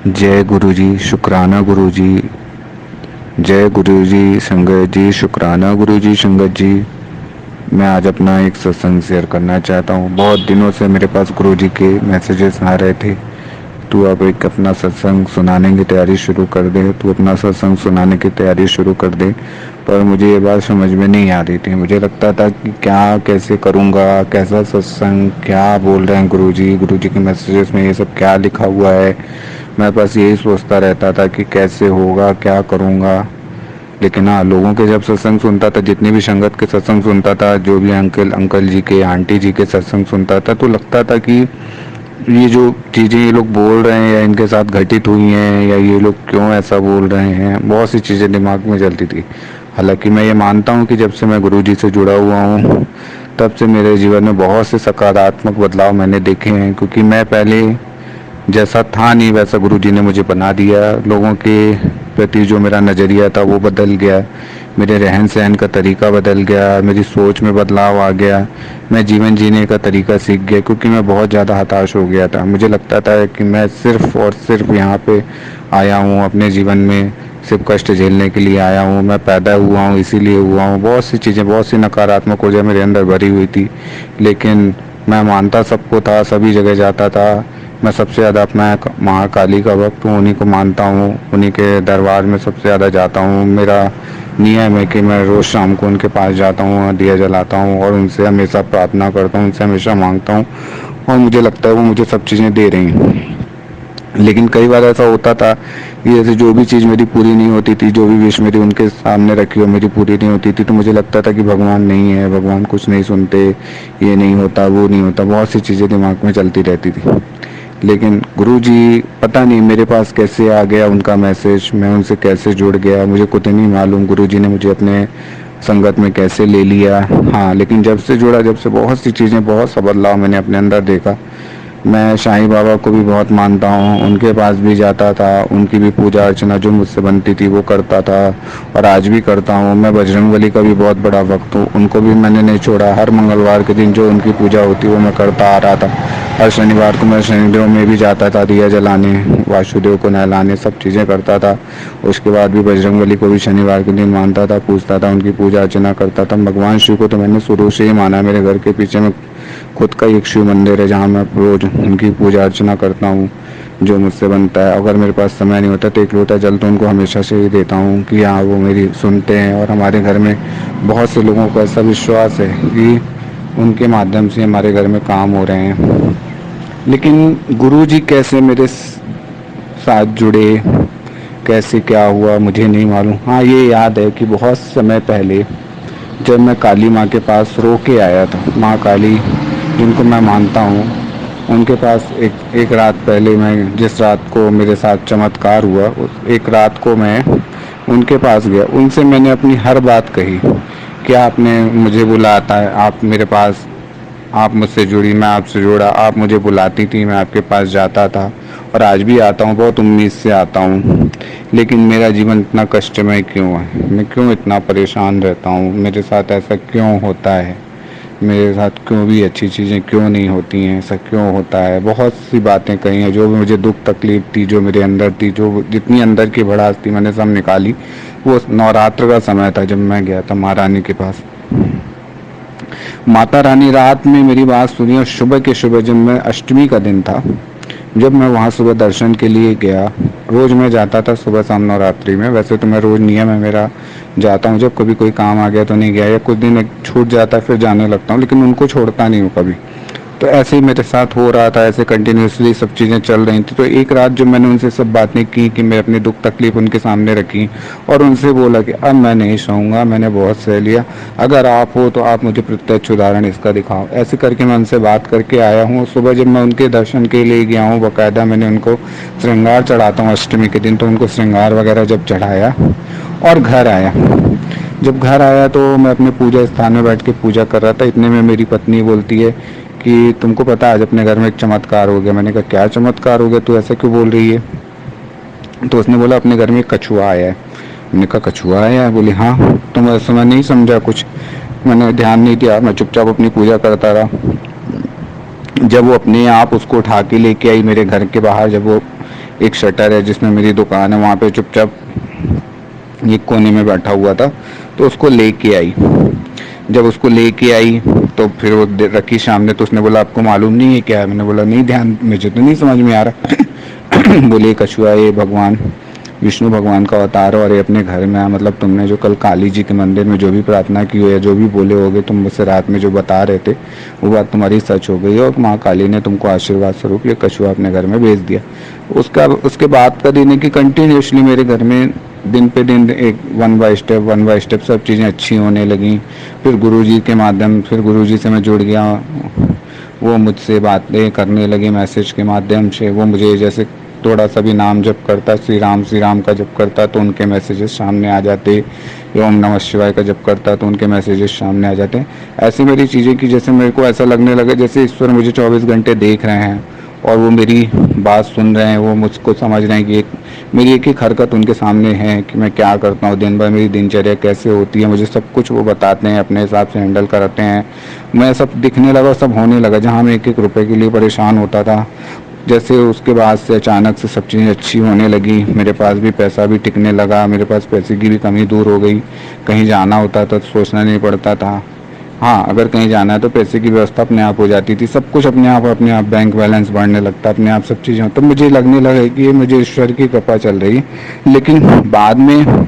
जय गुरु जी, शुक्राना गुरु जी। जय गुरु जी संगत जी, शुक्राना गुरु जी संगत जी। मैं आज अपना एक सत्संग शेयर करना चाहता हूँ। बहुत दिनों से मेरे पास गुरु जी के मैसेजेस आ रहे थे, तू अब एक अपना सत्संग सुनाने की तैयारी शुरू कर दे, तू अपना सत्संग सुनाने की तैयारी शुरू कर दे। पर मुझे ये बात समझ में नहीं आ रही थी। मुझे लगता था कि क्या कैसे करूँगा, कैसा सत्संग, क्या बोल रहे हैं गुरु जी के मैसेजेस में ये सब क्या लिखा हुआ है। मैं बस यही सोचता रहता था कि कैसे होगा, क्या करूँगा। लेकिन हाँ, लोगों के जब सत्संग सुनता था, जितनी भी संगत के सत्संग सुनता था, जो भी अंकल जी के, आंटी जी के सत्संग सुनता था, तो लगता था कि ये जो चीज़ें ये लोग बोल रहे हैं या इनके साथ घटित हुई हैं, या ये लोग क्यों ऐसा बोल रहे हैं, बहुत सी चीज़ें दिमाग में चलती थी। हालांकि मैं ये मानता हूँ कि जब से मैं गुरु जी से जुड़ा हुआ हूँ, तब से मेरे जीवन में बहुत से सकारात्मक बदलाव मैंने देखे हैं। क्योंकि मैं पहले जैसा था नहीं, वैसा गुरुजी ने मुझे बना दिया। लोगों के प्रति जो मेरा नज़रिया था वो बदल गया, मेरे रहन सहन का तरीका बदल गया, मेरी सोच में बदलाव आ गया, मैं जीवन जीने का तरीका सीख गया। क्योंकि मैं बहुत ज़्यादा हताश हो गया था। मुझे लगता था कि मैं सिर्फ और सिर्फ यहाँ पे आया हूँ, अपने जीवन में सिर्फ कष्ट झेलने के लिए आया हूँ, मैं पैदा हुआ हूँ इसीलिए हुआ हूँ। बहुत सी चीज़ें, बहुत सी नकारात्मक ऊर्जा मेरे अंदर भरी हुई थी। लेकिन मैं मानता सबको था, सभी जगह जाता था। मैं सबसे ज़्यादा अपना महाकाली का भक्त हूँ, उन्हीं को मानता हूँ, उन्हीं के दरबार में सबसे ज़्यादा जाता हूँ। मेरा नियम है कि मैं रोज़ शाम को उनके पास जाता हूँ, दिया जलाता हूँ और उनसे हमेशा प्रार्थना करता हूँ, उनसे हमेशा मांगता हूँ। और मुझे लगता है वो मुझे सब चीज़ें दे रही हैं। लेकिन कई बार ऐसा होता था कि जैसे जो भी चीज़ मेरी पूरी नहीं होती थी, जो भी विश मेरी उनके सामने रखी हो मेरी पूरी नहीं होती थी, तो मुझे लगता था कि भगवान नहीं है, भगवान कुछ नहीं सुनते, ये नहीं होता, वो नहीं होता। बहुत सी चीज़ें दिमाग में चलती रहती थी। लेकिन गुरुजी पता नहीं मेरे पास कैसे आ गया उनका मैसेज, मैं उनसे कैसे जुड़ गया, मुझे खुद नहीं मालूम। गुरुजी ने मुझे अपने संगत में कैसे ले लिया। हाँ, लेकिन जब से जुड़ा, जब से बहुत सी चीज़ें, बहुत सा बदलाव मैंने अपने अंदर देखा। मैं साईं बाबा को भी बहुत मानता हूँ, उनके पास भी जाता था, उनकी भी पूजा अर्चना जो मुझसे बनती थी वो करता था और आज भी करता हूँ। मैं बजरंगबली का भी बहुत बड़ा भक्त हूँ, उनको भी मैंने नहीं छोड़ा। हर मंगलवार के दिन जो उनकी पूजा होती वो मैं करता आ रहा था। हर शनिवार को मैं शनिदेव में भी जाता था, दिया जलाने, वासुदेव को नहलाने, सब चीज़ें करता था। उसके बाद भी बजरंगबली को भी शनिवार के दिन मानता था, पूजता था, उनकी पूजा अर्चना करता था। भगवान शिव को तो मैंने शुरू से ही माना। मेरे घर के पीछे में खुद का एक शिव मंदिर है जहाँ मैं रोज उनकी पूजा अर्चना करता हूँ, जो मुझसे बनता है। अगर मेरे पास समय नहीं होता तो एक लोटा जल तो उनको हमेशा से ही देता हूँ कि हाँ, वो मेरी सुनते हैं। और हमारे घर में बहुत से लोगों को ऐसा विश्वास है कि उनके माध्यम से हमारे घर में काम हो रहे हैं। लेकिन गुरु जी कैसे मेरे साथ जुड़े, कैसे क्या हुआ, मुझे नहीं मालूम। हाँ, ये याद है कि बहुत समय पहले जब मैं काली माँ के पास रो के आया था, माँ काली जिनको मैं मानता हूँ, उनके पास एक रात पहले, मैं जिस रात को मेरे साथ चमत्कार हुआ, उस एक रात को मैं उनके पास गया। उनसे मैंने अपनी हर बात कही कि आपने मुझे बुलाता है, आप मेरे पास, आप मुझसे जुड़ी, मैं आपसे जुड़ा, आप मुझे बुलाती थी, मैं आपके पास जाता था और आज भी आता हूँ, बहुत उम्मीद से आता हूँ। लेकिन मेरा जीवन इतना कष्टमय क्यों है, मैं क्यों इतना परेशान रहता हूँ, मेरे साथ ऐसा क्यों होता है, मेरे साथ क्यों भी अच्छी चीज़ें क्यों नहीं होती हैं, ऐसा क्यों होता है। बहुत सी बातें कही हैं, जो भी मुझे दुख तकलीफ थी, जो मेरे अंदर थी, जो जितनी अंदर की भड़ास थी, मैंने सब निकाली। वो नवरात्र का समय था जब मैं गया था माँ रानी के पास। माता रानी रात में मेरी बात सुनी और सुबह के सुबह, जब मैं अष्टमी का दिन था, जब मैं वहाँ सुबह दर्शन के लिए गया, रोज़ मैं जाता था सुबह शाम नवरात्रि में। वैसे तो मैं रोज़ नियम है मेरा, जाता हूँ। जब कभी कोई काम आ गया तो नहीं गया, या कुछ दिन छूट जाता है फिर जाने लगता हूँ, लेकिन उनको छोड़ता नहीं हूँ कभी। तो ऐसे ही मेरे साथ हो रहा था, ऐसे कंटिन्यूसली सब चीज़ें चल रही थी। तो एक रात जब मैंने उनसे सब बातें की, कि मैं अपनी दुख तकलीफ उनके सामने रखी और उनसे बोला कि अब मैं नहीं सोऊंगा, मैंने बहुत सह लिया, अगर आप हो तो आप मुझे प्रत्यक्ष उदाहरण इसका दिखाओ। ऐसे करके मैं उनसे बात करके आया हूँ। सुबह जब मैं उनके दर्शन के लिए गया हूँ, बाकायदा मैंने उनको श्रृंगार चढ़ाता हूँ अष्टमी के दिन, तो उनको श्रृंगार वगैरह जब चढ़ाया और घर आया, जब घर आया तो मैं अपने पूजा स्थान में बैठ के पूजा कर रहा था। इतने में मेरी पत्नी बोलती है कि तुमको पता आज अपने घर में एक चमत्कार हो गया। मैंने कहा क्या चमत्कार हो गया, तू ऐसा क्यों बोल रही है। तो उसने बोला अपने घर में एक कछुआ आया है। मैंने कहा कछुआ आया है, बोली हाँ। तो मैं समय नहीं समझा कुछ, मैंने ध्यान नहीं दिया, मैं चुपचाप अपनी पूजा करता रहा। जब वो अपने आप उसको उठा के लेके आई मेरे घर के बाहर, जब वो एक शटर है जिसमें मेरी दुकान है, वहाँ पे चुपचाप एक कोने में बैठा हुआ था। तो उसको लेके आई। जब उसको लेके आई तो फिर वो रखी सामने, तो उसने बोला आपको मालूम नहीं है क्या है? मैंने बोला नहीं, ध्यान मुझे तो नहीं समझ में आ रहा। बोले कछुआ ये भगवान विष्णु भगवान का अवतार है और ये अपने घर में है। मतलब तुमने जो कल काली जी के मंदिर में जो भी प्रार्थना की हुई है, जो भी बोले होगे, तुम मुझसे रात में जो बता रहे थे वो बात तुम्हारी सच हो गई और माँ काली ने तुमको आशीर्वाद स्वरूप ये कछुआ अपने घर में भेज दिया। उसके बाद का दिन है कि कंटिन्यूसली मेरे घर में दिन पे दिन एक वन बाय स्टेप सब चीज़ें अच्छी होने लगी। फिर गुरुजी के माध्यम, फिर गुरुजी से मैं जुड़ गया, वो मुझसे बातें करने लगे मैसेज के माध्यम से। वो मुझे जैसे थोड़ा सा भी नाम जप करता, श्री राम का जप करता तो उनके मैसेजेस सामने आ जाते, ओम नमः शिवाय का जप करता तो उनके मैसेजेस सामने आ जाते। ऐसी मेरी चीज़ें कि जैसे मेरे को ऐसा लगने लगा जैसे ईश्वर मुझे 24 घंटे देख रहे हैं और वो मेरी बात सुन रहे हैं, वो मुझको समझ रहे हैं कि मेरी एक एक हरकत उनके सामने है कि मैं क्या करता हूँ दिन भर, मेरी दिनचर्या कैसे होती है, मुझे सब कुछ वो बताते हैं, अपने हिसाब से हैंडल कराते हैं। मैं सब दिखने लगा, सब होने लगा। जहाँ मैं एक एक रुपए के लिए परेशान होता था, जैसे उसके बाद से अचानक से सब चीज़ें अच्छी होने लगी। मेरे पास भी पैसा भी टिकने लगा, मेरे पास पैसे की भी कमी दूर हो गई। कहीं जाना होता था तो सोचना नहीं पड़ता था। हाँ, अगर कहीं जाना है तो पैसे की व्यवस्था अपने आप हो जाती थी, सब कुछ अपने आप बैंक बैलेंस बढ़ने लगता, अपने आप सब चीज़ें। तो मुझे लगने लगा कि ये मुझे ईश्वर की कृपा चल रही है। लेकिन बाद में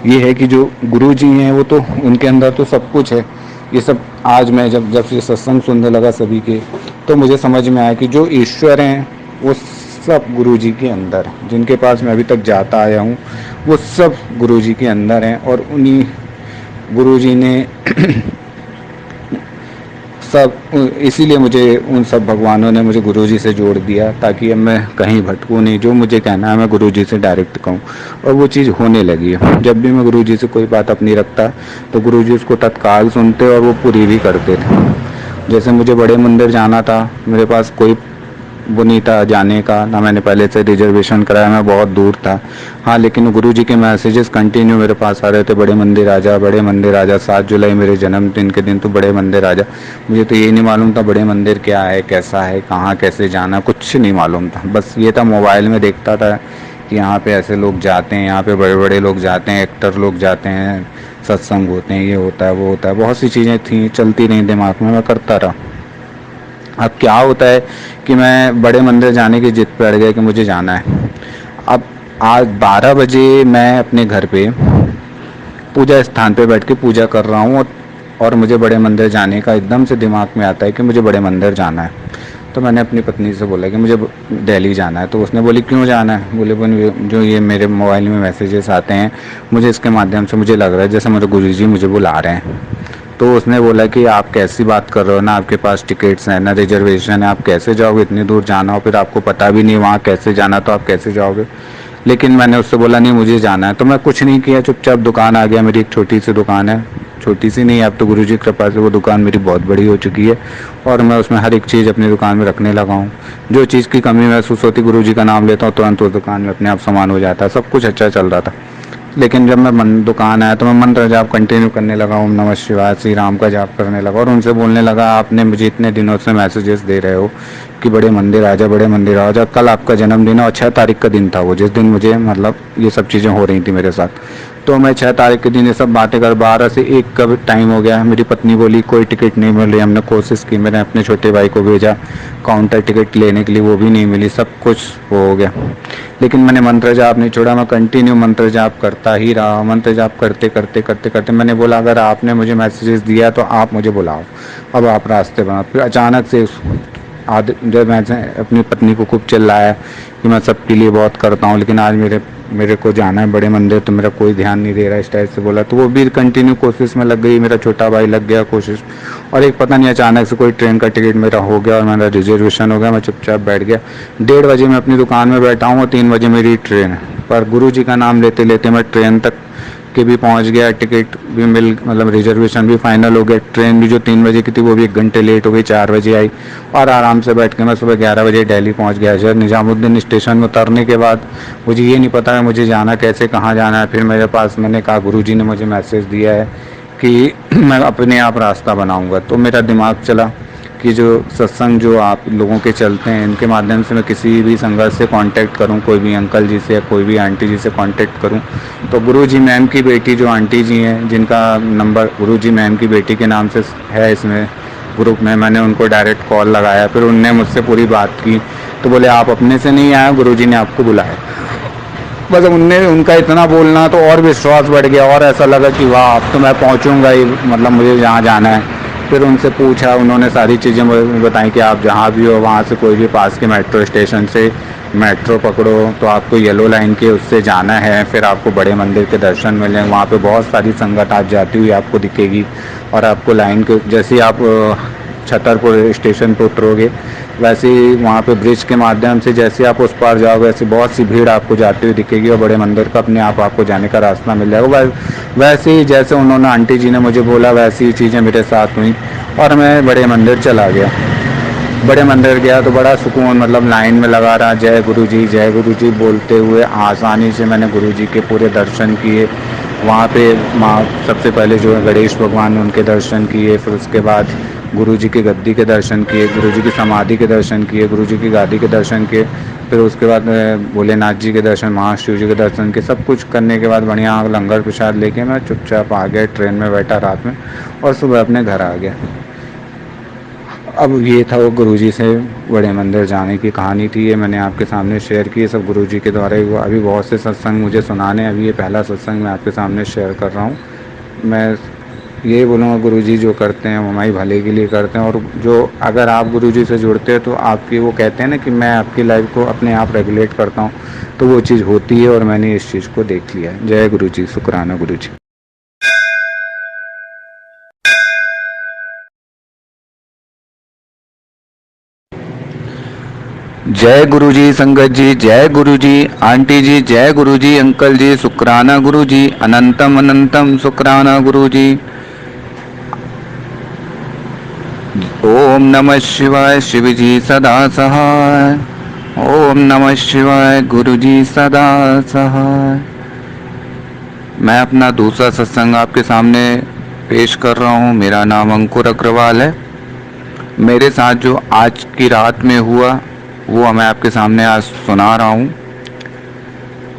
ये है कि जो गुरु जी हैं वो तो उनके अंदर तो सब कुछ है। ये सब आज मैं जब जब ये सत्संग सुनने लगा सभी के, तो मुझे समझ में आया कि जो ईश्वर हैं वो सब गुरु जी के अंदर हैं। जिनके पास मैं अभी तक जाता आया हूँ वो सब गुरु जी के अंदर हैं और उन्हीं गुरु जी ने सब, इसीलिए मुझे उन सब भगवानों ने मुझे गुरुजी से जोड़ दिया ताकि अब मैं कहीं भटकूँ नहीं। जो मुझे कहना है मैं गुरुजी से डायरेक्ट कहूँ और वो चीज़ होने लगी है। जब भी मैं गुरुजी से कोई बात अपनी रखता तो गुरुजी उसको तत्काल सुनते और वो पूरी भी करते थे। जैसे मुझे बड़े मंदिर जाना था, मेरे पास कोई वो नहीं था जाने का, ना मैंने पहले से रिजर्वेशन कराया, मैं बहुत दूर था। हाँ, लेकिन गुरुजी के मैसेजेस कंटिन्यू मेरे पास आ रहे थे, बड़े मंदिर आ जा, बड़े मंदिर आ जा। 7 जुलाई मेरे जन्मदिन के दिन तो बड़े मंदिर आ जा। मुझे तो ये नहीं मालूम था बड़े मंदिर क्या है, कैसा है, कहाँ कैसे जाना, कुछ नहीं मालूम था। बस ये था मोबाइल में देखता था कि यहाँ पे ऐसे लोग जाते हैं, यहाँ पे बड़े बड़े लोग जाते हैं, एक्टर लोग जाते हैं, सत्संग होते हैं, ये होता है वो होता है। बहुत सी चीज़ें थी, चलती रही दिमाग में, मैं करता रहा। अब क्या होता है कि मैं बड़े मंदिर जाने की जिद पे अड़ गया कि मुझे जाना है। अब आज 12 बजे मैं अपने घर पे पूजा स्थान पे बैठ के पूजा कर रहा हूँ और मुझे बड़े मंदिर जाने का एकदम से दिमाग में आता है कि मुझे बड़े मंदिर जाना है। तो मैंने अपनी पत्नी से बोला कि मुझे दिल्ली जाना है। तो उसने बोली क्यों जाना है? बोले जो ये मेरे मोबाइल में मैसेजेस आते हैं, मुझे इसके माध्यम से मुझे लग रहा है जैसे मेरे गुरुजी मुझे बुला रहे हैं। तो उसने बोला कि आप कैसी बात कर रहे हो, ना आपके पास टिकट्स हैं ना रिजर्वेशन है, आप कैसे जाओगे? इतनी दूर जाना हो, फिर आपको पता भी नहीं वहाँ कैसे जाना, तो आप कैसे जाओगे? लेकिन मैंने उससे बोला नहीं मुझे जाना है। तो मैं कुछ नहीं किया, चुपचाप दुकान आ गया। मेरी एक छोटी सी दुकान है, छोटी सी नहीं, अब तो गुरुजी की कृपा से वो दुकान मेरी बहुत बड़ी हो चुकी है और मैं उसमें हर एक चीज़ अपनी दुकान में रखने लगा हूँ। जो चीज़ की कमी महसूस होती गुरुजी का नाम लेता हूँ तुरंत उस दुकान में अपने आप सामान हो जाता है। सब कुछ अच्छा चल रहा था। लेकिन जब मैं दुकान आया तो मैं मंत्र जाप कंटिन्यू करने लगा, ओम नमः शिवाय श्री राम का जाप करने लगा और उनसे बोलने लगा आपने मुझे इतने दिनों से मैसेजेस दे रहे हो कि बड़े मंदिर आ जा, बड़े मंदिर आ जा। कल आपका जन्मदिन है और 6 तारीख का दिन था वो, जिस दिन मुझे मतलब ये सब चीज़ें हो रही थी मेरे साथ। तो मैं 6 तारीख के दिन ये सब बातें कर, 12 से 1 का टाइम हो गया। मेरी पत्नी बोली कोई टिकट नहीं मिल रही। हमने कोशिश की, मैंने अपने छोटे भाई को भेजा काउंटर टिकट लेने के लिए, वो भी नहीं मिली। सब कुछ हो गया लेकिन मैंने मंत्र जाप नहीं छोड़ा। मैं कंटिन्यू मंत्र जाप करता ही रहा। मंत्र जाप करते करते करते करते मैंने बोला अगर आपने मुझे मैसेजेस दिया तो आप मुझे बुलाओ, अब आप रास्ते बनाओ। फिर अचानक से जब मैं अपनी पत्नी को खूब चिल्लाया कि मैं सबके लिए बहुत करता हूँ लेकिन आज मेरे को जाना है बड़े मंदिर, तो मेरा कोई ध्यान नहीं दे रहा, इस टाइप से बोला। तो वो भी कंटिन्यू कोशिश में लग गई, मेरा छोटा भाई लग गया कोशिश। और एक पता नहीं अचानक से कोई ट्रेन का टिकट मेरा हो गया और मेरा रिजर्वेशन हो गया। मैं चुपचाप बैठ गया। 1:30 बजे मैं अपनी दुकान में बैठा हूँ और 3 बजे मेरी ट्रेन है। पर गुरु जी का नाम लेते लेते मैं ट्रेन तक के भी पहुंच गया, टिकट भी मतलब रिजर्वेशन भी फाइनल हो गया। ट्रेन भी जो 3 बजे की थी वो भी 1 घंटे लेट हो गई, 4 बजे आई और आराम से बैठ के मैं सुबह 11 बजे दिल्ली पहुंच गया। सर निजामुद्दीन स्टेशन में उतरने के बाद मुझे ये नहीं पता है मुझे जाना कैसे, कहाँ जाना है। फिर मेरे पास मैंने कहा गुरुजी ने मुझे मैसेज दिया है कि मैं अपने आप रास्ता बनाऊंगा। तो मेरा दिमाग चला कि जो सत्संग जो आप लोगों के चलते हैं इनके माध्यम से मैं किसी भी संगत से कांटेक्ट करूं, कोई भी अंकल जी से या कोई भी आंटी जी से कांटेक्ट करूं, तो गुरुजी मैम की बेटी जो आंटी जी हैं जिनका नंबर गुरुजी मैम की बेटी के नाम से है इसमें ग्रुप में, मैंने उनको डायरेक्ट कॉल लगाया, फिर उनने मुझसे पूरी बात की, तो बोले आप अपने से नहीं आए, गुरुजी ने आपको बुलाया। बस उनने उनका इतना बोलना तो और विश्वास बढ़ गया और ऐसा लगा कि वाह अब तो मैं पहुंचूंगा ही, मतलब मुझे जहाँ जाना है। फिर उनसे पूछा, उन्होंने सारी चीज़ें बताई कि आप जहाँ भी हो वहाँ से कोई भी पास के मेट्रो स्टेशन से मेट्रो पकड़ो तो आपको येलो लाइन के उससे जाना है, फिर आपको बड़े मंदिर के दर्शन मिलेंगे, वहाँ पे बहुत सारी संगत आज जाती हुई आपको दिखेगी और आपको लाइन के जैसे ही आप छतरपुर स्टेशन पर उतरोगे वैसे ही वहाँ पे ब्रिज के माध्यम से जैसे आप उस पार जाओगे वैसे बहुत सी भीड़ आपको जाती हुई दिखेगी और बड़े मंदिर का अपने आप आपको जाने का रास्ता मिल जाएगा। वैसे ही जैसे उन्होंने आंटी जी ने मुझे बोला वैसी ही चीज़ें मेरे साथ हुई और मैं बड़े मंदिर चला गया। बड़े मंदिर गया तो बड़ा सुकून, मतलब लाइन में लगा रहा, जय गुरु जी बोलते हुए आसानी से मैंने गुरु जी के पूरे दर्शन किए। वहाँ पे माँ सबसे पहले जो है गणेश भगवान उनके दर्शन किए, फिर उसके बाद गुरु जी की गद्दी के दर्शन किए, गुरु जी की समाधि के दर्शन किए, गुरु जी की गादी के दर्शन किए, फिर उसके बाद भोलेनाथ जी के दर्शन, महाशिव जी के दर्शन किए। सब कुछ करने के बाद बढ़िया लंगर प्रसाद लेके मैं चुपचाप आ गया, ट्रेन में बैठा रात में और सुबह अपने घर आ गया। अब ये था वो गुरुजी से बड़े मंदिर जाने की कहानी थी, ये मैंने आपके सामने शेयर की। सब गुरुजी के द्वारा ही हुआ। अभी बहुत से सत्संग मुझे सुनाने, अभी ये पहला सत्संग मैं आपके सामने शेयर कर रहा हूँ। मैं यही बोलूँगा गुरुजी जो करते हैं वो हमारी भले के लिए करते हैं, और जो अगर आप गुरुजी से जुड़ते हैं तो आपकी वो कहते हैं ना कि मैं आपकी लाइफ को अपने आप रेगुलेट करता हूँ, तो वो चीज़ होती है और मैंने इस चीज़ को देख लिया है। जय गुरुजी, शुक्राना गुरुजी। जय गुरुजी संगत जी, जय गुरुजी आंटी जी, जय गुरुजी अंकल जी, शुक्राना गुरुजी, अनंतम अनंतम शुक्राना गुरुजी। ओम नमः शिवाय, शिव जी सदा सहाय। ओम नमः शिवाय, गुरुजी सदा सहाय। मैं अपना दूसरा सत्संग आपके सामने पेश कर रहा हूँ। मेरा नाम अंकुर अग्रवाल है। मेरे साथ जो आज की रात में हुआ वो मैं आपके सामने आज सुना रहा हूँ।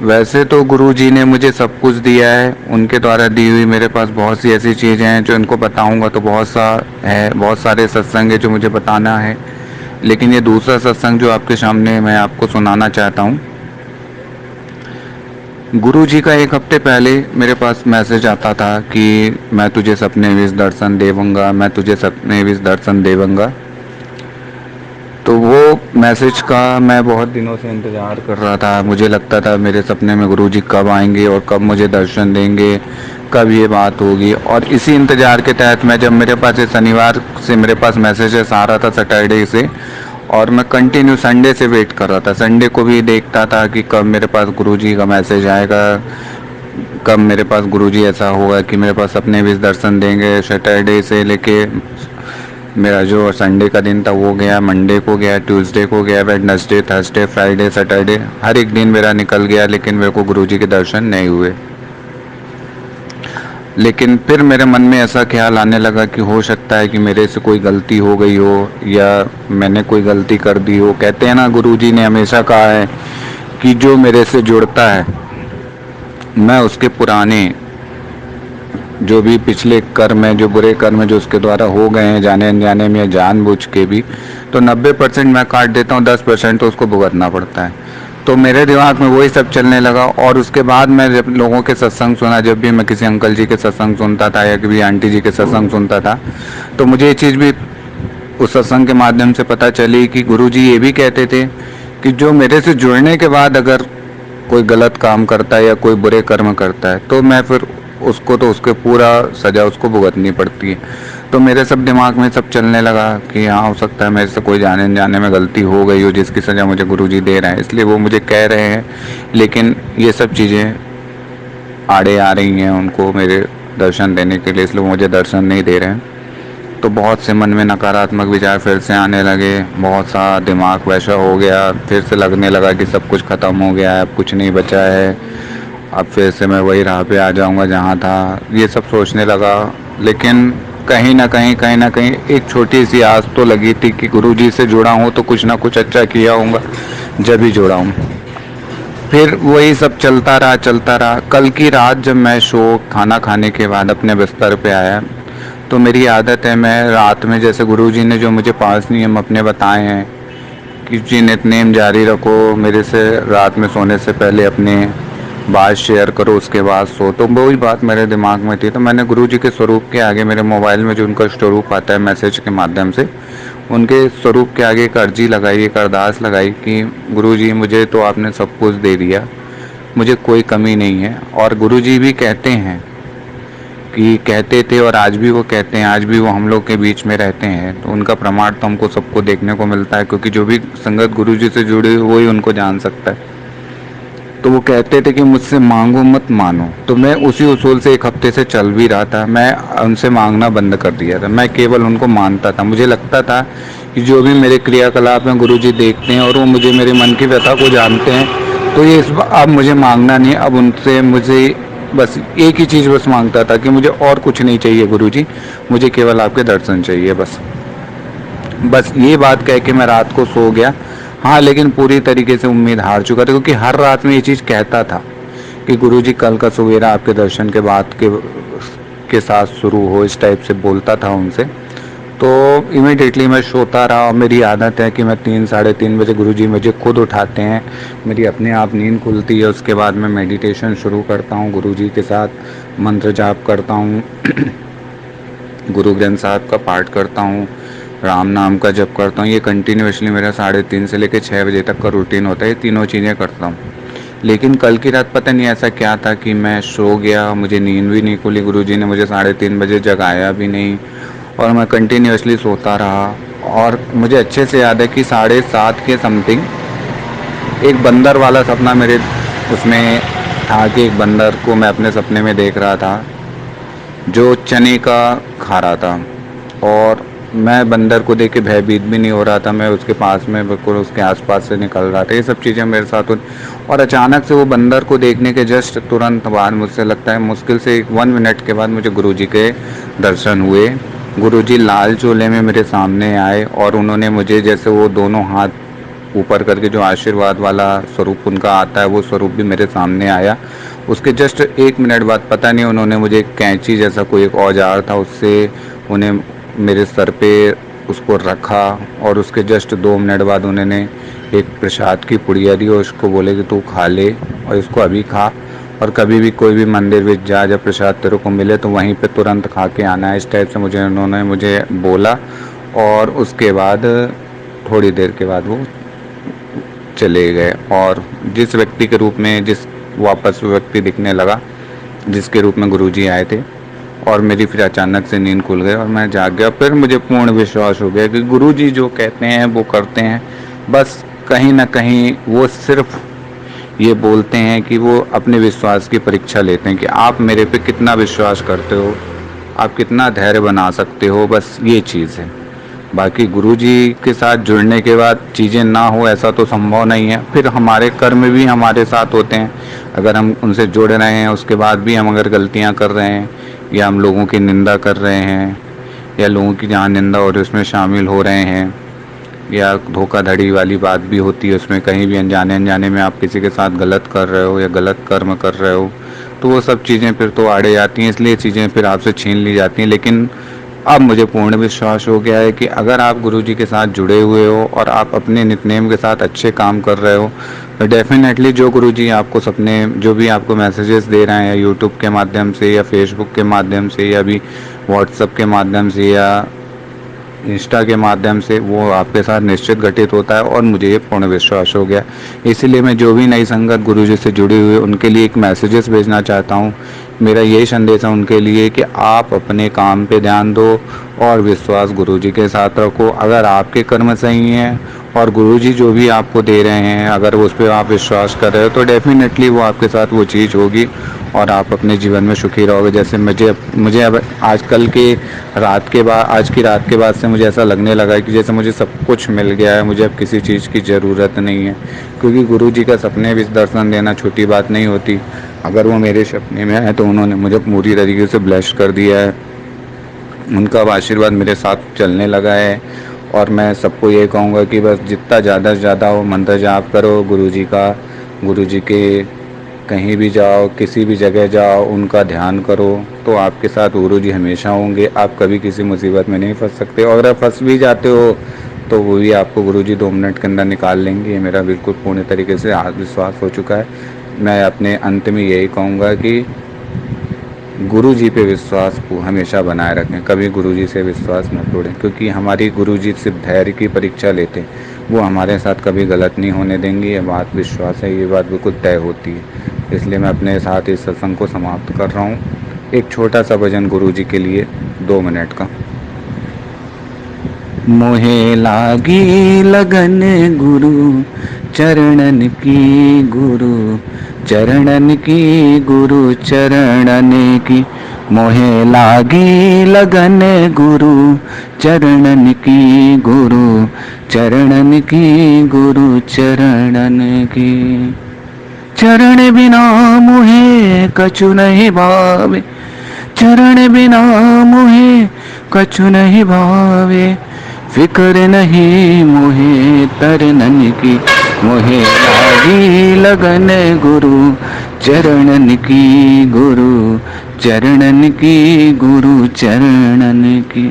वैसे तो गुरुजी ने मुझे सब कुछ दिया है, उनके द्वारा दी हुई मेरे पास बहुत सी ऐसी चीज़ें हैं जो इनको बताऊंगा तो बहुत सारे सत्संग है जो मुझे बताना है, लेकिन ये दूसरा सत्संग जो आपके सामने मैं आपको सुनाना चाहता हूँ। गुरुजी का एक हफ्ते पहले मेरे पास मैसेज आता था कि मैं तुझे सपने में दर्शन देवूंगा, मैं तुझे सपने में दर्शन देवूंगा। तो वो मैसेज का मैं बहुत दिनों से इंतज़ार कर रहा था। मुझे लगता था मेरे सपने में गुरुजी कब आएंगे और कब मुझे दर्शन देंगे, कब ये बात होगी। और इसी इंतज़ार के तहत मैं जब मेरे पास शनिवार से मेरे पास मैसेजेस आ रहा था सैटरडे से, और मैं कंटिन्यू संडे से वेट कर रहा था। संडे को भी देखता था कि कब मेरे पास गुरुजी का मैसेज आएगा, कब मेरे पास गुरुजी ऐसा होगा कि मेरे पास सपने भी दर्शन देंगे। सैटरडे से लेके मेरा जो संडे का दिन था वो गया, मंडे को गया, ट्यूसडे को गया, वेडनेसडे, थर्सडे, फ्राइडे, सैटरडे, हर एक दिन मेरा निकल गया, लेकिन मेरे को गुरुजी के दर्शन नहीं हुए। लेकिन फिर मेरे मन में ऐसा ख्याल आने लगा कि हो सकता है कि मेरे से कोई गलती हो गई हो या मैंने कोई गलती कर दी हो। कहते हैं ना, गुरुजी ने हमेशा कहा है कि जो मेरे से जुड़ता है मैं उसके पुराने जो भी पिछले कर्म है, जो बुरे कर्म है जो उसके द्वारा हो गए हैं जाने अनजाने में या जानबूझ के भी, तो 90% मैं काट देता हूँ, 10% तो उसको भुगतना पड़ता है। तो मेरे दिमाग में वही सब चलने लगा। और उसके बाद मैं जब लोगों के सत्संग सुना, जब भी मैं किसी अंकल जी के सत्संग सुनता था या किसी आंटी जी के सत्संग सुनता था, तो मुझे ये चीज़ भी उस सत्संग के माध्यम से पता चली कि गुरुजी ये भी कहते थे कि जो मेरे से जुड़ने के बाद अगर कोई गलत काम करता है या कोई बुरे कर्म करता है तो मैं फिर उसको तो उसके पूरा सजा उसको भुगतनी पड़ती है। तो मेरे सब दिमाग में सब चलने लगा कि हाँ, हो सकता है मेरे से कोई जाने अनजाने में गलती हो गई हो जिसकी सज़ा मुझे गुरुजी दे रहे हैं, इसलिए वो मुझे कह रहे हैं। लेकिन ये सब चीज़ें आड़े आ रही हैं उनको मेरे दर्शन देने के लिए, इसलिए वो मुझे दर्शन नहीं दे रहे हैं। तो बहुत से मन में नकारात्मक विचार फिर से आने लगे, बहुत सा दिमाग वैसा हो गया, फिर से लगने लगा कि सब कुछ ख़त्म हो गया है, अब कुछ नहीं बचा है, अब फिर से मैं वही राह पे आ जाऊंगा जहाँ था, ये सब सोचने लगा। लेकिन कहीं ना कहीं एक छोटी सी आस तो लगी थी कि गुरुजी से जुड़ा हूँ तो कुछ ना कुछ अच्छा किया होगा जब ही जुड़ा हूँ। फिर वही सब चलता रहा। कल की रात जब मैं खाना खाने के बाद अपने बिस्तर पे आया, तो मेरी आदत है, मैं रात में जैसे गुरुजी ने जो मुझे 5 नियम अपने बताए हैं कि जी नित्यनेम जारी रखो, मेरे से रात में सोने से पहले अपने बात शेयर करो, उसके बाद सो, तो वही बात मेरे दिमाग में थी। तो मैंने गुरुजी के स्वरूप के आगे, मेरे मोबाइल में जो उनका स्वरूप आता है मैसेज के माध्यम से, उनके स्वरूप के आगे एक अर्जी लगाई, एक अरदास लगाई कि गुरुजी मुझे तो आपने सब कुछ दे दिया, मुझे कोई कमी नहीं है। और गुरुजी भी कहते हैं कि कहते थे और आज भी वो कहते हैं, आज भी वो हम लोग के बीच में रहते हैं, तो उनका प्रमाण तो हमको सबको देखने को मिलता है, क्योंकि जो भी संगत गुरुजी से जुड़ी वो ही उनको जान सकता है। तो वो कहते थे कि मुझसे मांगो मत मानो। तो मैं उसी उसूल से एक हफ्ते से चल भी रहा था। मैं उनसे मांगना बंद कर दिया था, मैं केवल उनको मानता था। मुझे लगता था कि जो भी मेरे क्रियाकलाप में गुरुजी देखते हैं और वो मुझे मेरे मन की व्यथा को जानते हैं, तो ये अब मुझे मांगना नहीं, अब उनसे मुझे बस एक ही चीज़ बस मांगता था कि मुझे और कुछ नहीं चाहिए गुरुजी, मुझे केवल आपके दर्शन चाहिए बस। बस ये बात कह के मैं रात को सो गया। हाँ, लेकिन पूरी तरीके से उम्मीद हार चुका था, क्योंकि हर रात में ये चीज़ कहता था कि गुरुजी कल का सवेरा आपके दर्शन के बाद के साथ शुरू हो, इस टाइप से बोलता था उनसे। तो इमीडिएटली मैं सोता रहा, और मेरी आदत है कि मैं 3 साढ़े 3 बजे गुरुजी मुझे खुद उठाते हैं, मेरी अपने आप नींद खुलती है। उसके बाद मैं मेडिटेशन शुरू करता हूँ, गुरुजी के साथ मंत्र जाप करता हूँ, गुरु ग्रंथ साहब का पाठ करता हूँ, राम नाम का जप करता हूँ। ये कंटिन्यूसली मेरा 3:30 से लेकर 6 बजे तक का रूटीन होता है, ये तीनों चीज़ें करता हूँ। लेकिन कल की रात पता नहीं ऐसा क्या था कि मैं सो गया, मुझे नींद भी नहीं खुली, गुरुजी ने मुझे 3:30 बजे जगाया भी नहीं, और मैं कंटिन्यूसली सोता रहा। और मुझे अच्छे से याद है कि 7:30 के समथिंग एक बंदर वाला सपना मेरे उसमें था, कि एक बंदर को मैं अपने सपने में देख रहा था जो चने का खा रहा था, और मैं बंदर को देख के भयभीत भी नहीं हो रहा था, मैं उसके पास में बिल्कुल उसके आसपास से निकल रहा था। ये सब चीज़ें मेरे साथ हुई, और अचानक से वो बंदर को देखने के जस्ट तुरंत बाद, मुझसे लगता है मुश्किल से 1 मिनट के बाद, मुझे गुरुजी के दर्शन हुए। गुरुजी लाल चोले में मेरे सामने आए, और उन्होंने मुझे, जैसे वो दोनों हाथ ऊपर करके जो आशीर्वाद वाला स्वरूप उनका आता है, वो स्वरूप भी मेरे सामने आया। उसके जस्ट 1 मिनट बाद पता नहीं उन्होंने मुझे एक कैंची जैसा कोई एक औजार था, उससे उन्हें मेरे सर पे उसको रखा, और उसके जस्ट 2 मिनट बाद उन्होंने एक प्रसाद की पुड़िया दी और उसको बोले कि तू खा ले, और इसको अभी खा, और कभी भी कोई भी मंदिर में जा, जब प्रसाद तेरे को मिले तो वहीं पे तुरंत खा के आना है। इस टाइप से उन्होंने मुझे बोला, और उसके बाद थोड़ी देर के बाद वो चले गए। और जिस व्यक्ति के रूप में, जिस वापस व्यक्ति दिखने लगा जिसके रूप में गुरुजी आए थे, और मेरी फिर अचानक से नींद खुल गई और मैं जाग गया। फिर मुझे पूर्ण विश्वास हो गया कि गुरुजी जो कहते हैं वो करते हैं। बस कहीं ना कहीं वो सिर्फ ये बोलते हैं कि वो अपने विश्वास की परीक्षा लेते हैं कि आप मेरे पे कितना विश्वास करते हो, आप कितना धैर्य बना सकते हो, बस ये चीज़ है। बाकी गुरुजी के साथ जुड़ने के बाद चीज़ें ना हो ऐसा तो संभव नहीं है। फिर हमारे कर्म भी हमारे साथ होते हैं, अगर हम उनसे जुड़ रहे हैं उसके बाद भी हम अगर गलतियां कर रहे हैं, या हम लोगों की निंदा कर रहे हैं, या लोगों की जहाँ निंदा हो रही है उसमें शामिल हो रहे हैं, या धोखाधड़ी वाली बात भी होती है उसमें, कहीं भी अनजाने अनजाने में आप किसी के साथ गलत कर रहे हो या गलत कर्म कर रहे हो, तो वो सब चीज़ें फिर तो आड़े जाती हैं, इसलिए चीज़ें फिर आपसे छीन ली जाती हैं। लेकिन अब मुझे पूर्ण विश्वास हो गया है कि अगर आप गुरुजी के साथ जुड़े हुए हो और आप अपने नित्यनेम के साथ अच्छे काम कर रहे हो, तो डेफिनेटली जो गुरुजी आपको सपने, जो भी आपको मैसेजेस दे रहे हैं यूट्यूब के माध्यम से या फेसबुक के माध्यम से या भी व्हाट्सएप के माध्यम से या इंस्टा के माध्यम से, वो आपके साथ निश्चित घटित होता है। और मुझे ये पूर्ण विश्वास हो गया, इसीलिए मैं जो भी नई संगत गुरुजी से जुड़ी हुई उनके लिए एक मैसेजेस भेजना चाहता हूँ। मेरा यही संदेश है उनके लिए कि आप अपने काम पे ध्यान दो और विश्वास गुरुजी के साथ रखो। अगर आपके कर्म सही हैं और गुरुजी जो भी आपको दे रहे हैं, अगर उस पर आप विश्वास कर रहे हो, तो डेफिनेटली वो आपके साथ वो चीज़ होगी और आप अपने जीवन में सुखी रहोगे। जैसे मुझे अब आजकल के रात के बाद, आज की रात के बाद से मुझे ऐसा लगने लगा है कि जैसे मुझे सब कुछ मिल गया है, मुझे अब किसी चीज़ की ज़रूरत नहीं है, क्योंकि गुरुजी का सपने भी दर्शन देना छोटी बात नहीं होती। अगर वो मेरे सपने में है तो उन्होंने मुझे पूरी तरीके से ब्लेस कर दिया है। उनका अब आशीर्वाद मेरे साथ चलने लगा है। और मैं सबको ये कहूँगा कि बस जितना ज़्यादा से ज़्यादा हो मंत्र जाप करो गुरुजी का, गुरुजी के कहीं भी जाओ, किसी भी जगह जाओ, उनका ध्यान करो, तो आपके साथ गुरुजी हमेशा होंगे। आप कभी किसी मुसीबत में नहीं फंस सकते, और अगर फंस भी जाते हो तो वो भी आपको गुरुजी 2 मिनट के अंदर निकाल लेंगे। ये मेरा बिल्कुल पूर्ण तरीके से आत्मविश्वास हो चुका है। मैं अपने अंत में यही कहूँगा कि गुरुजी पे विश्वास को हमेशा बनाए रखें, कभी गुरुजी से विश्वास न तोड़ें, क्योंकि हमारी गुरुजी सिर्फ धैर्य की परीक्षा लेते हैं। वो हमारे साथ कभी गलत नहीं होने देंगे, ये बात विश्वास है, ये बात बिल्कुल तय होती है। इसलिए मैं अपने साथ इस सत्संग को समाप्त कर रहा हूँ। एक छोटा सा भजन गुरुजी के लिए 2 मिनट का। मोहे लागी लगन गुरु चरणन की, गुरु चरणन की, गुरु चरणन की। मोहे लागी लगन गुरु चरणन की, गुरु चरणन की, गुरु चरणन की। चरण बिना मोहे कछु नहीं भावे, चरण बिना मोहे कछु नहीं भावे। फिक्र नहीं मोहे तरनन की, मोहे लागी लगन गुरु चरणन की, गुरु चरणन की, गुरु चरणन की।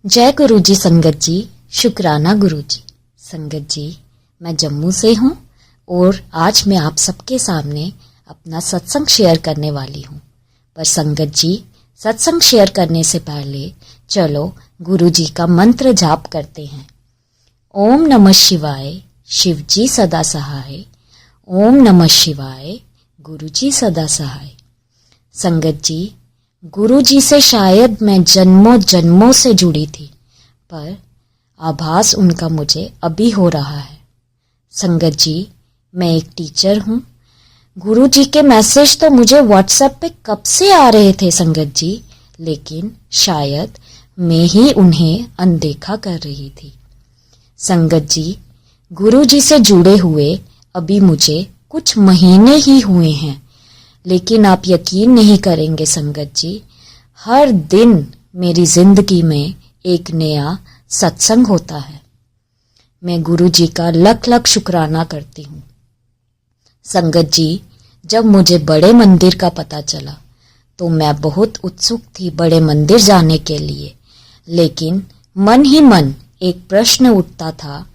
जय गुरु जी संगत जी, शुक्राना गुरु जी। संगत जी, मैं जम्मू से हूँ और आज मैं आप सबके सामने अपना सत्संग शेयर करने वाली हूँ। पर संगत जी, सत्संग शेयर करने से पहले चलो गुरु जी का मंत्र जाप करते हैं। ओम नमः शिवाय, शिव जी सदा सहाय। ओम नमः शिवाय, गुरु जी सदा सहाय। संगत जी, गुरु जी से शायद मैं जन्मों जन्मों से जुड़ी थी, पर आभास उनका मुझे अभी हो रहा है। संगत जी, मैं एक टीचर हूँ। गुरु जी के मैसेज तो मुझे व्हाट्सएप पे कब से आ रहे थे संगत जी, लेकिन शायद मैं ही उन्हें अनदेखा कर रही थी। संगत जी, गुरु जी से जुड़े हुए अभी मुझे कुछ महीने ही हुए हैं, लेकिन आप यकीन नहीं करेंगे संगत जी, हर दिन मेरी जिंदगी में एक नया सत्संग होता है। मैं गुरु जी का लख लख शुक्राना करती हूँ। संगत जी, जब मुझे बड़े मंदिर का पता चला तो मैं बहुत उत्सुक थी बड़े मंदिर जाने के लिए, लेकिन मन ही मन एक प्रश्न उठता था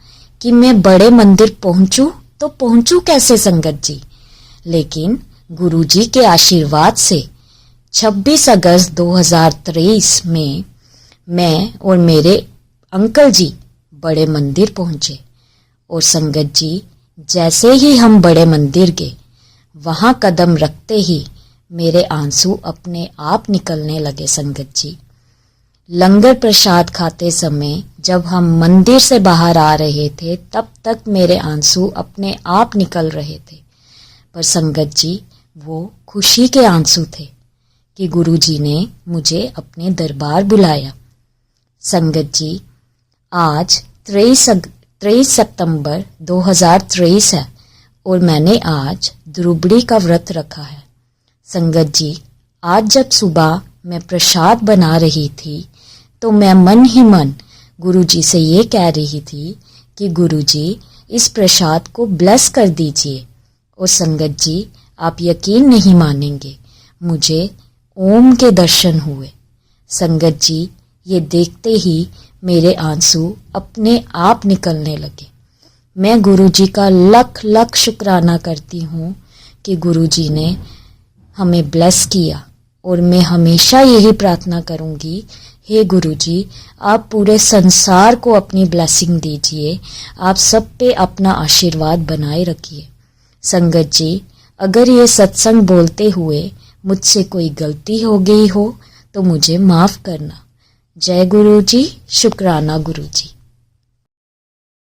कि मैं बड़े मंदिर पहुंचूं तो पहुंचूं कैसे संगत जी। लेकिन गुरुजी के आशीर्वाद से 26 अगस्त 2023 में मैं और मेरे अंकल जी बड़े मंदिर पहुंचे। और संगत जी, जैसे ही हम बड़े मंदिर गए, वहां कदम रखते ही मेरे आंसू अपने आप निकलने लगे संगत जी। लंगर प्रसाद खाते समय जब हम मंदिर से बाहर आ रहे थे, तब तक मेरे आंसू अपने आप निकल रहे थे। पर संगत जी, वो खुशी के आंसू थे कि गुरुजी ने मुझे अपने दरबार बुलाया। संगत जी, आज 23 सितंबर 2023 है और मैंने आज द्रुबड़ी का व्रत रखा है। संगत जी, आज जब सुबह मैं प्रसाद बना रही थी तो मैं मन ही मन गुरुजी से ये कह रही थी कि गुरुजी, इस प्रसाद को ब्लेस कर दीजिए। और संगत जी, आप यकीन नहीं मानेंगे, मुझे ओम के दर्शन हुए। संगत जी, ये देखते ही मेरे आंसू अपने आप निकलने लगे। मैं गुरुजी का लख लख शुक्राना करती हूँ कि गुरुजी ने हमें ब्लेस किया और मैं हमेशा यही प्रार्थना करूंगी, हे गुरुजी, आप पूरे संसार को अपनी ब्लेसिंग दीजिए, आप सब पे अपना आशीर्वाद बनाए रखिए। संगत जी, अगर ये सत्संग बोलते हुए मुझसे कोई गलती हो गई हो तो मुझे माफ़ करना। जय गुरुजी, शुक्राना गुरुजी।